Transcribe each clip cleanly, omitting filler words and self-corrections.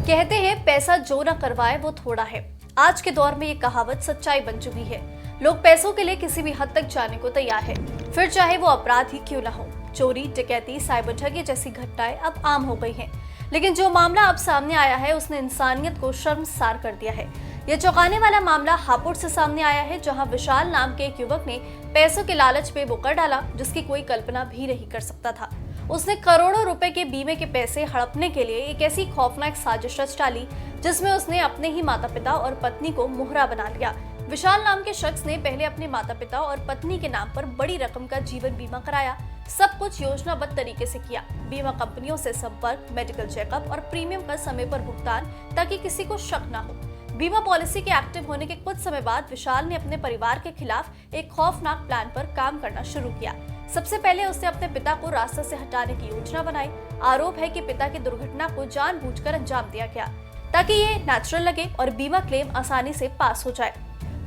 कहते हैं पैसा जो ना करवाए वो थोड़ा है। आज के दौर में ये कहावत सच्चाई बन चुकी है। लोग पैसों के लिए किसी भी हद तक जाने को तैयार है, फिर चाहे वो अपराध ही क्यों ना हो। चोरी, डकैती, साइबर ठगी जैसी घटनाएं अब आम हो गई हैं। लेकिन जो मामला अब सामने आया है उसने इंसानियत को शर्मसार कर दिया है। ये चौंकाने वाला मामला हापुड़ से सामने आया है, जहां विशाल नाम के एक युवक ने पैसों के लालच में वो कर डाला जिसकी कोई कल्पना भी नहीं कर सकता था। उसने करोड़ों रुपए के बीमे के पैसे हड़पने के लिए एक ऐसी खौफनाक साजिश रच डाली जिसमें उसने अपने ही माता पिता और पत्नी को मुहरा बना लिया। विशाल नाम के शख्स ने पहले अपने माता पिता और पत्नी के नाम पर बड़ी रकम का जीवन बीमा कराया। सब कुछ योजनाबद्ध तरीके से किया। बीमा कंपनियों से संपर्क, मेडिकल चेकअप और प्रीमियम का समय पर भुगतान ताकि किसी को शक न हो। बीमा पॉलिसी के एक्टिव होने के कुछ समय बाद विशाल ने अपने परिवार के खिलाफ एक खौफनाक प्लान पर काम करना शुरू किया। सबसे पहले उसने अपने पिता को रास्ते से हटाने की योजना बनाई। आरोप है कि पिता की दुर्घटना को जानबूझकर अंजाम दिया गया ताकि ये नेचुरल लगे और बीमा क्लेम आसानी से पास हो जाए।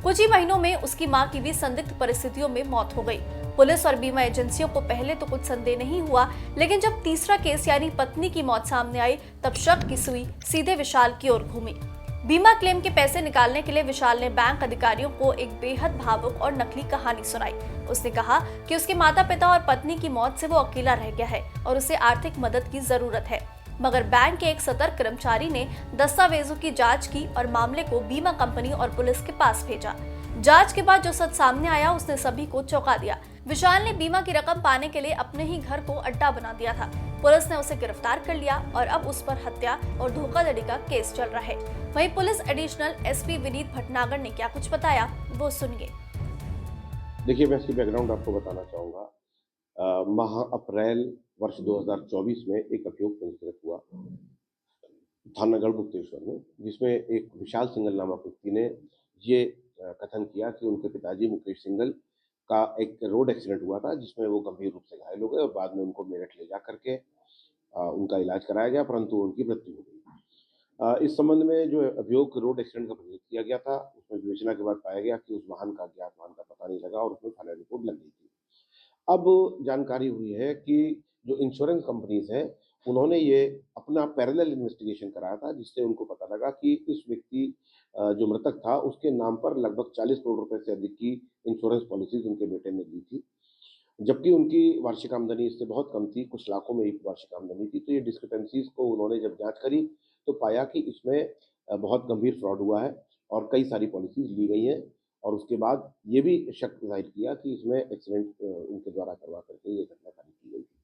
कुछ ही महीनों में उसकी मां की भी संदिग्ध परिस्थितियों में मौत हो गई। पुलिस और बीमा एजेंसियों को पहले तो कुछ संदेह नहीं हुआ, लेकिन जब तीसरा केस यानी पत्नी की मौत सामने आई तब शक की सुई सीधे विशाल की ओर घूमी। बीमा क्लेम के पैसे निकालने के लिए विशाल ने बैंक अधिकारियों को एक बेहद भावुक और नकली कहानी सुनाई। उसने कहा कि उसके माता पिता और पत्नी की मौत से वो अकेला रह गया है और उसे आर्थिक मदद की जरूरत है। मगर बैंक के एक सतर्क कर्मचारी ने दस्तावेजों की जांच की और मामले को बीमा कंपनी और पुलिस के पास भेजा। जांच के बाद जो सच सामने आया उसने सभी को चौंका दिया। विशाल ने बीमा की रकम पाने के लिए अपने ही घर को अड्डा बना दिया था। पुलिस ने उसे गिरफ्तार कर लिया और अब उस पर हत्या और धोखाधड़ी का केस चल रहा है। वहीं police additional SP Vineet Bhatnagar ने क्या कुछ बताया वो सुनिए। देखिए, मैं इसकी बैकग्राउंड आपको बताना चाहूँगा। माह अप्रैल वर्ष 2024 में एक अभियोग पंजीकृत हुआ थाना गढ़मुक्तेश्वर में, जिसमें एक विशाल सिंघल नामक व्यक्ति ने ये कथन किया कि उनके पिताजी मुकेश सिंघल का एक रोड एक्सीडेंट हुआ था जिसमें वो गंभीर रूप से घायल हो गए और बाद में उनको मेरठ ले जा करके उनका इलाज कराया गया, परंतु उनकी मृत्यु हो गई। इस संबंध में जो अभियोग रोड एक्सीडेंट का पंजीकृत किया गया था, उसमें विवेचना के बाद पाया गया कि उस वाहन का अज्ञात वाहन का पता नहीं लगा और उसमें फाइनल रिपोर्ट लग गई थी। अब जानकारी हुई है कि जो इंश्योरेंस कंपनीज हैं उन्होंने ये अपना पैरेलल इन्वेस्टिगेशन कराया था, जिससे उनको पता लगा कि इस व्यक्ति जो मृतक था उसके नाम पर लगभग 40 करोड़ रुपए से अधिक की इंश्योरेंस पॉलिसीज उनके बेटे ने ली थी, जबकि उनकी वार्षिक आमदनी इससे बहुत कम थी, कुछ लाखों में एक वार्षिक आमदनी थी। तो ये डिस्क्रिपेंसीज को उन्होंने जब जांच करी तो पाया कि इसमें बहुत गंभीर फ्रॉड हुआ है और कई सारी पॉलिसीज ली गई हैं। और उसके बाद ये भी शक जाहिर किया कि इसमें एक्सीडेंट उनके द्वारा करवा करके ये घटना खारिज की गई थी।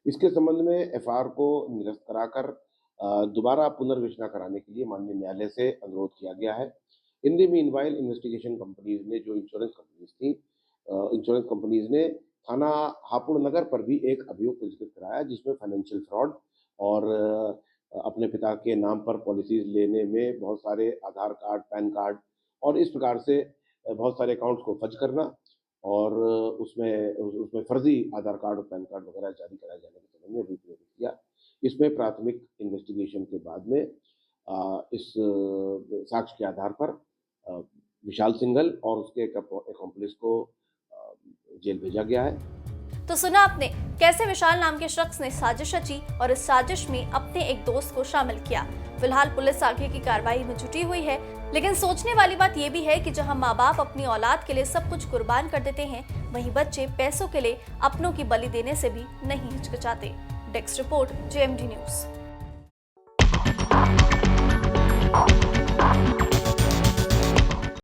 इसके संबंध में एफआईआर को निरस्त कराकर दोबारा पुनर्विवेचना कराने के लिए माननीय न्यायालय से अनुरोध किया गया है। In the meanwhile investigation companies ने जो इंश्योरेंस कंपनीज थी, इंश्योरेंस कंपनीज ने थाना हापुड़ नगर पर भी एक अभियोग पंजीकृत कराया, जिसमें फाइनेंशियल फ्रॉड और अपने पिता के नाम पर पॉलिसीज लेने में बहुत सारे आधार कार्ड, पैन कार्ड और इस प्रकार से बहुत सारे अकाउंट्स को फर्ज करना और उसमें फर्जी आधार कार्ड और पैन कार्ड वगैरह जारी कराए जाने के संबंध में भी प्रयोग किया। इसमें प्राथमिक इन्वेस्टिगेशन के बाद में इस साक्ष्य के आधार पर विशाल सिंघल और उसके एक अकॉम्प्लिस को जेल भेजा गया है। तो सुना आपने कैसे विशाल नाम के शख्स ने साजिश रची और इस साजिश में अपने एक दोस्त को शामिल किया। फिलहाल पुलिस आगे की कार्रवाई में जुटी हुई है, लेकिन सोचने वाली बात यह भी है कि जहां माँ बाप अपनी औलाद के लिए सब कुछ कुर्बान कर देते हैं, वहीं बच्चे पैसों के लिए अपनों की बलि देने से भी नहीं हिचकिचाते। Desk report, JMD news.